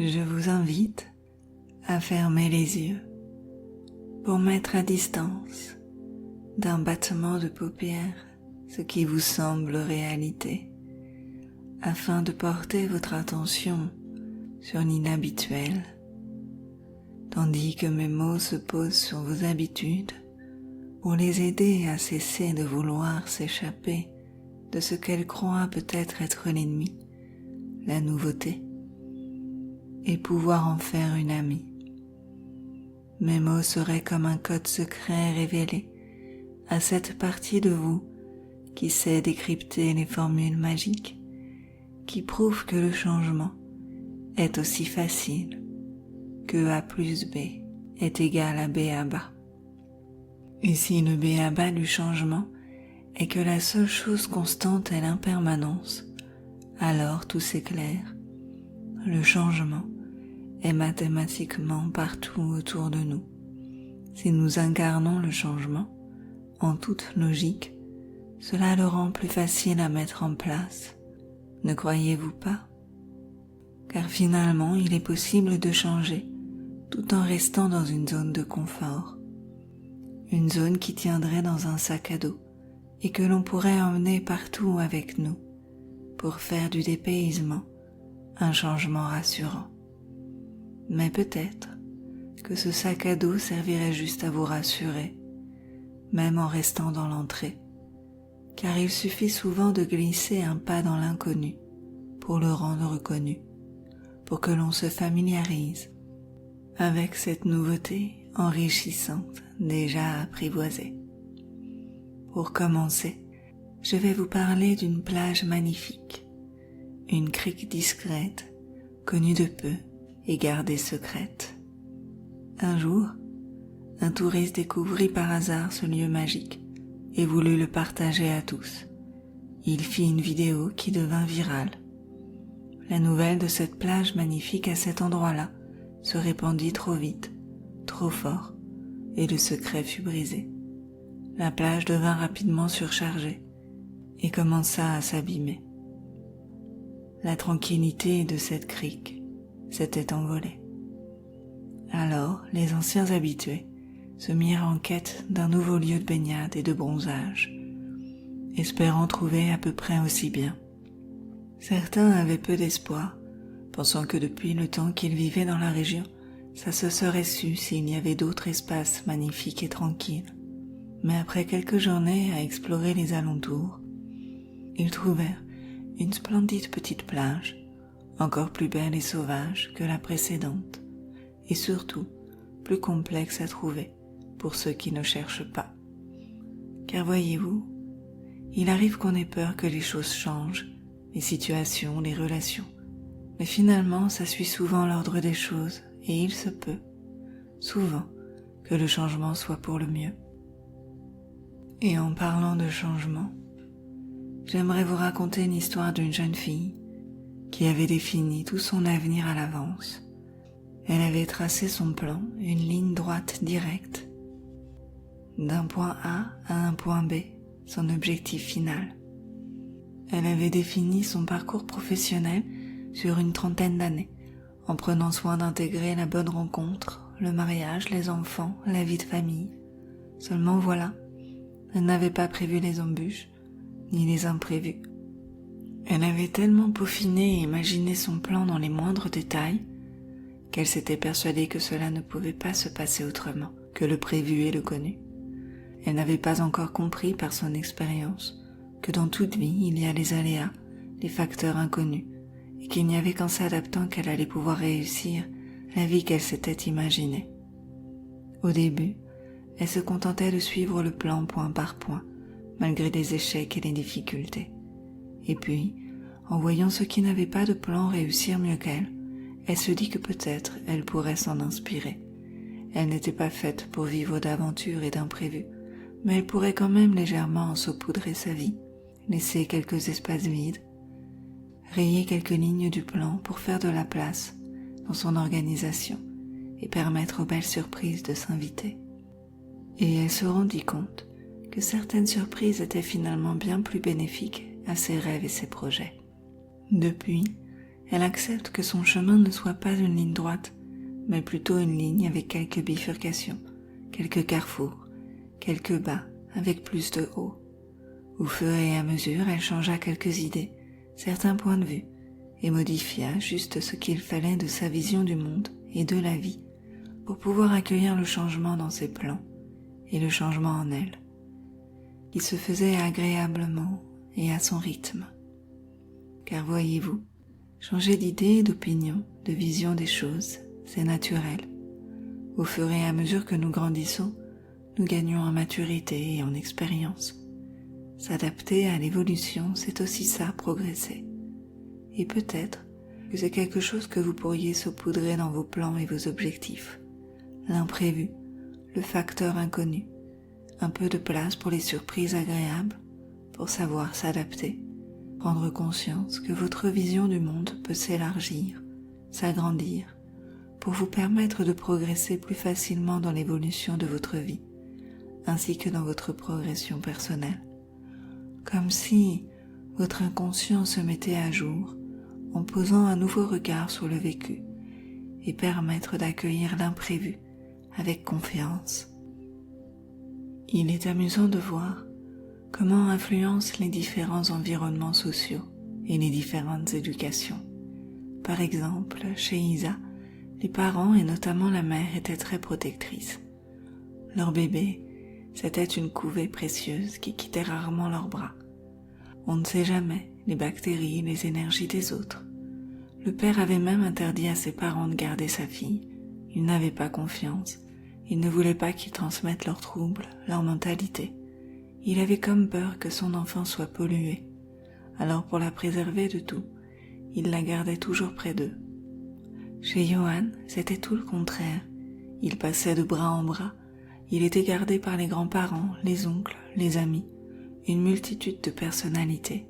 je vous invite à fermer les yeux pour mettre à distance d'un battement de paupières ce qui vous semble réalité, afin de porter votre attention sur l'inhabituel, tandis que mes mots se posent sur vos habitudes pour les aider à cesser de vouloir s'échapper de ce qu'elles croient peut-être être l'ennemi, la nouveauté, et pouvoir en faire une amie. Mes mots seraient comme un code secret révélé à cette partie de vous qui sait décrypter les formules magiques qui prouvent que le changement est aussi facile que A plus B est égal à B à bas. Et si le B à bas du changement est que la seule chose constante est l'impermanence, alors tout s'éclaire. Le changement est mathématiquement partout autour de nous. Si nous incarnons le changement, en toute logique, cela le rend plus facile à mettre en place. Ne croyez-vous pas? Car finalement, il est possible de changer tout en restant dans une zone de confort. Une zone qui tiendrait dans un sac à dos et que l'on pourrait emmener partout avec nous pour faire du dépaysement un changement rassurant. Mais peut-être que ce sac à dos servirait juste à vous rassurer, même en restant dans l'entrée, car il suffit souvent de glisser un pas dans l'inconnu pour le rendre reconnu, pour que l'on se familiarise avec cette nouveauté enrichissante déjà apprivoisée. Pour commencer, je vais vous parler d'une plage magnifique, une crique discrète, connue de peu et gardée secrète. Un jour, un touriste découvrit par hasard ce lieu magique et voulut le partager à tous. Il fit une vidéo qui devint virale. La nouvelle de cette plage magnifique à cet endroit-là se répandit trop vite, trop fort, et le secret fut brisé. La plage devint rapidement surchargée et commença à s'abîmer. La tranquillité de cette crique s'était envolée. Alors, les anciens habitués se mirent en quête d'un nouveau lieu de baignade et de bronzage, espérant trouver à peu près aussi bien. Certains avaient peu d'espoir, pensant que depuis le temps qu'ils vivaient dans la région, ça se serait su s'il y avait d'autres espaces magnifiques et tranquilles. Mais après quelques journées à explorer les alentours, ils trouvèrent une splendide petite plage, encore plus belle et sauvage que la précédente, et surtout plus complexe à trouver pour ceux qui ne cherchent pas. Car voyez-vous, il arrive qu'on ait peur que les choses changent, les situations, les relations, mais finalement ça suit souvent l'ordre des choses et il se peut, souvent, que le changement soit pour le mieux. Et en parlant de changement, j'aimerais vous raconter l'histoire d'une jeune fille qui avait défini tout son avenir à l'avance. Elle avait tracé son plan, une ligne droite directe, d'un point A à un point B, son objectif final. Elle avait défini son parcours professionnel sur une trentaine d'années, en prenant soin d'intégrer la bonne rencontre, le mariage, les enfants, la vie de famille. Seulement voilà, elle n'avait pas prévu les embûches, ni les imprévus. Elle avait tellement peaufiné et imaginé son plan dans les moindres détails, qu'elle s'était persuadée que cela ne pouvait pas se passer autrement que le prévu et le connu. Elle n'avait pas encore compris par son expérience que dans toute vie il y a les aléas, les facteurs inconnus, et qu'il n'y avait qu'en s'adaptant qu'elle allait pouvoir réussir la vie qu'elle s'était imaginée. Au début, elle se contentait de suivre le plan point par point, malgré les échecs et les difficultés. Et puis, en voyant ceux qui n'avaient pas de plan réussir mieux qu'elle, elle se dit que peut-être elle pourrait s'en inspirer. Elle n'était pas faite pour vivre d'aventures et d'imprévus, mais elle pourrait quand même légèrement en saupoudrer sa vie, laisser quelques espaces vides, rayer quelques lignes du plan pour faire de la place dans son organisation et permettre aux belles surprises de s'inviter. Et elle se rendit compte que certaines surprises étaient finalement bien plus bénéfiques à ses rêves et ses projets. Depuis, Elle accepte que son chemin ne soit pas une ligne droite, mais plutôt une ligne avec quelques bifurcations, quelques carrefours, quelques bas avec plus de haut. Au fur et à mesure, elle changea quelques idées, certains points de vue, et modifia juste ce qu'il fallait de sa vision du monde et de la vie pour pouvoir accueillir le changement dans ses plans et le changement en elle, qui se faisait agréablement et à son rythme. Car voyez-vous, changer d'idée et d'opinion, de vision des choses, c'est naturel. Au fur et à mesure que nous grandissons, nous gagnons en maturité et en expérience. S'adapter à l'évolution, c'est aussi ça, progresser. Et peut-être que c'est quelque chose que vous pourriez saupoudrer dans vos plans et vos objectifs. L'imprévu, le facteur inconnu, un peu de place pour les surprises agréables, pour savoir s'adapter, prendre conscience que votre vision du monde peut s'élargir, s'agrandir, pour vous permettre de progresser plus facilement dans l'évolution de votre vie, ainsi que dans votre progression personnelle. Comme si votre inconscient se mettait à jour en posant un nouveau regard sur le vécu et permettre d'accueillir l'imprévu avec confiance. Il est amusant de voir comment influencent les différents environnements sociaux et les différentes éducations. Par exemple, chez Isa, les parents et notamment la mère étaient très protectrices. Leur bébé, c'était une couvée précieuse qui quittait rarement leurs bras. On ne sait jamais les bactéries, les énergies des autres. Le père avait même interdit à ses parents de garder sa fille. Il n'avait pas confiance. Il ne voulait pas qu'ils transmettent leurs troubles, leur mentalité. Il avait comme peur que son enfant soit pollué. Alors pour la préserver de tout, il la gardait toujours près d'eux. Chez Johan, c'était tout le contraire. Il passait de bras en bras. Il était gardé par les grands-parents, les oncles, les amis, une multitude de personnalités,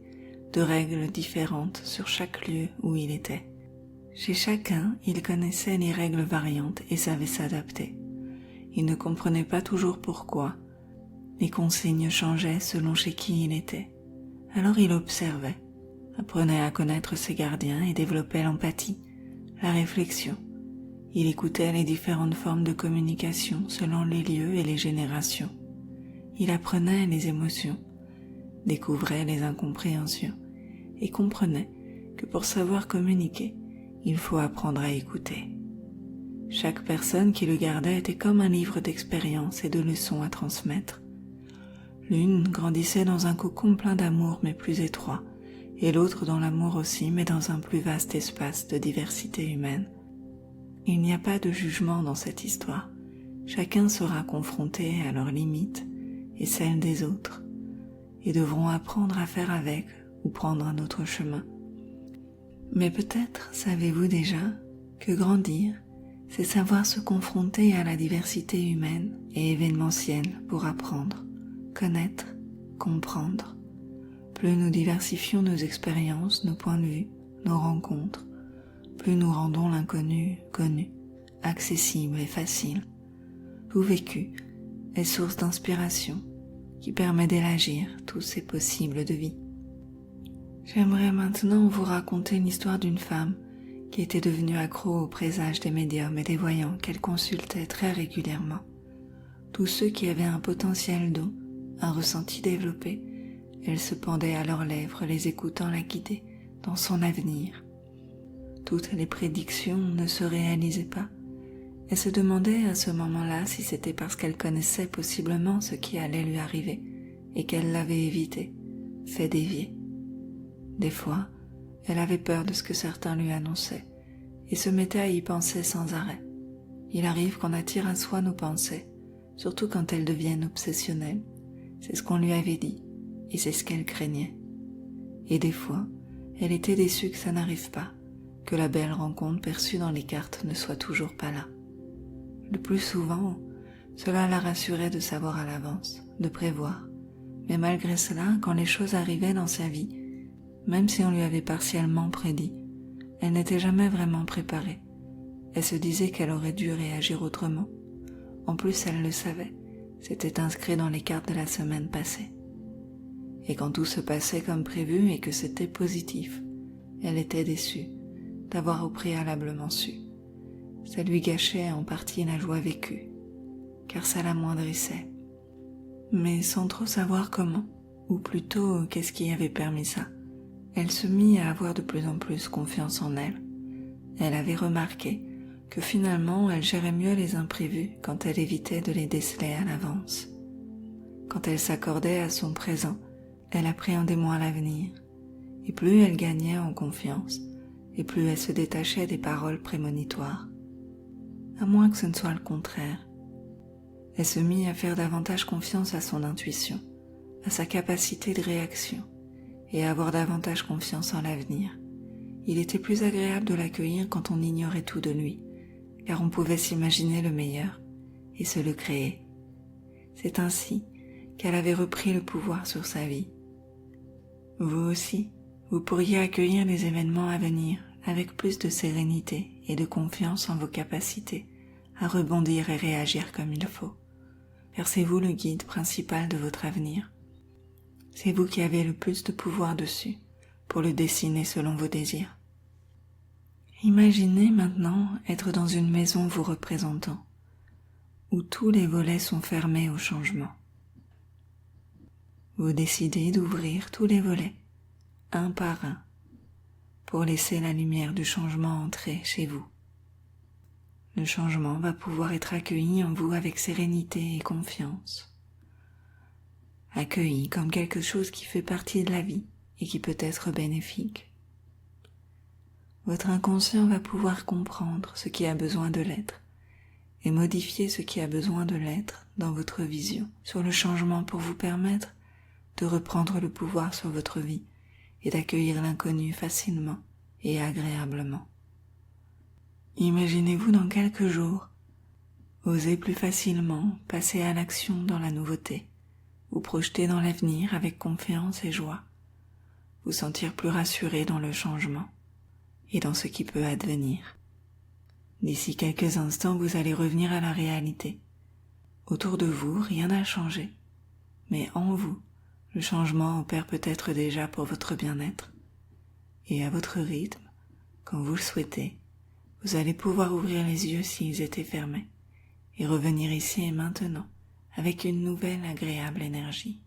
de règles différentes sur chaque lieu où il était. Chez chacun, il connaissait les règles variantes et savait s'adapter. Il ne comprenait pas toujours pourquoi. Les consignes changeaient selon chez qui il était. Alors il observait, apprenait à connaître ses gardiens et développait l'empathie, la réflexion. Il écoutait les différentes formes de communication selon les lieux et les générations. Il apprenait les émotions, découvrait les incompréhensions et comprenait que pour savoir communiquer, il faut apprendre à écouter. Chaque personne qui le gardait était comme un livre d'expériences et de leçons à transmettre. L'une grandissait dans un cocon plein d'amour mais plus étroit, et l'autre dans l'amour aussi mais dans un plus vaste espace de diversité humaine. Il n'y a pas de jugement dans cette histoire. Chacun sera confronté à leurs limites et celles des autres, et devront apprendre à faire avec ou prendre un autre chemin. Mais peut-être savez-vous déjà que grandir, c'est savoir se confronter à la diversité humaine et événementielle pour apprendre, connaître, comprendre. Plus nous diversifions nos expériences, nos points de vue, nos rencontres, plus nous rendons l'inconnu connu, accessible et facile. Tout vécu est source d'inspiration qui permet d'élargir tous ces possibles de vie. J'aimerais maintenant vous raconter l'histoire d'une femme qui était devenue accro au présage des médiums et des voyants qu'elle consultait très régulièrement. Tous ceux qui avaient un potentiel don, un ressenti développé, elle se pendait à leurs lèvres les écoutant la guider dans son avenir. Toutes les prédictions ne se réalisaient pas. Elle se demandait à ce moment-là si c'était parce qu'elle connaissait possiblement ce qui allait lui arriver et qu'elle l'avait évité, fait dévier. Des fois, elle avait peur de ce que certains lui annonçaient et se mettait à y penser sans arrêt. Il arrive qu'on attire à soi nos pensées, surtout quand elles deviennent obsessionnelles. C'est ce qu'on lui avait dit et c'est ce qu'elle craignait. Et des fois, elle était déçue que ça n'arrive pas, que la belle rencontre perçue dans les cartes ne soit toujours pas là. Le plus souvent, cela la rassurait de savoir à l'avance, de prévoir. Mais malgré cela, quand les choses arrivaient dans sa vie, même si on lui avait partiellement prédit, elle n'était jamais vraiment préparée. Elle se disait qu'elle aurait dû réagir autrement. En plus, elle le savait, c'était inscrit dans les cartes de la semaine passée. Et quand tout se passait comme prévu et que c'était positif, elle était déçue, d'avoir au préalablement su. Ça lui gâchait en partie la joie vécue, car ça l'amoindrissait. Mais sans trop savoir comment, ou plutôt qu'est-ce qui avait permis ça, elle se mit à avoir de plus en plus confiance en elle. Elle avait remarqué que finalement elle gérait mieux les imprévus quand elle évitait de les déceler à l'avance. Quand elle s'accordait à son présent, elle appréhendait moins l'avenir, et plus elle gagnait en confiance, et plus elle se détachait des paroles prémonitoires. À moins que ce ne soit le contraire. Elle se mit à faire davantage confiance à son intuition, à sa capacité de réaction, et à avoir davantage confiance en l'avenir. Il était plus agréable de l'accueillir quand on ignorait tout de lui, car on pouvait s'imaginer le meilleur et se le créer. C'est ainsi qu'elle avait repris le pouvoir sur sa vie. Vous aussi, vous pourriez accueillir les événements à venir avec plus de sérénité et de confiance en vos capacités à rebondir et réagir comme il faut. Car c'est vous le guide principal de votre avenir. C'est vous qui avez le plus de pouvoir dessus pour le dessiner selon vos désirs. Imaginez maintenant être dans une maison vous représentant, où tous les volets sont fermés au changement. Vous décidez d'ouvrir tous les volets, un par un, pour laisser la lumière du changement entrer chez vous. Le changement va pouvoir être accueilli en vous avec sérénité et confiance. Accueilli comme quelque chose qui fait partie de la vie et qui peut être bénéfique. Votre inconscient va pouvoir comprendre ce qui a besoin de l'être et modifier ce qui a besoin de l'être dans votre vision sur le changement pour vous permettre de reprendre le pouvoir sur votre vie et d'accueillir l'inconnu facilement et agréablement. Imaginez-vous dans quelques jours, oser plus facilement passer à l'action dans la nouveauté, vous projeter dans l'avenir avec confiance et joie, vous sentir plus rassuré dans le changement et dans ce qui peut advenir. D'ici quelques instants, vous allez revenir à la réalité. Autour de vous, rien n'a changé, mais en vous, le changement opère peut-être déjà pour votre bien-être. Et à votre rythme, quand vous le souhaitez, vous allez pouvoir ouvrir les yeux s'ils étaient fermés et revenir ici et maintenant avec une nouvelle agréable énergie.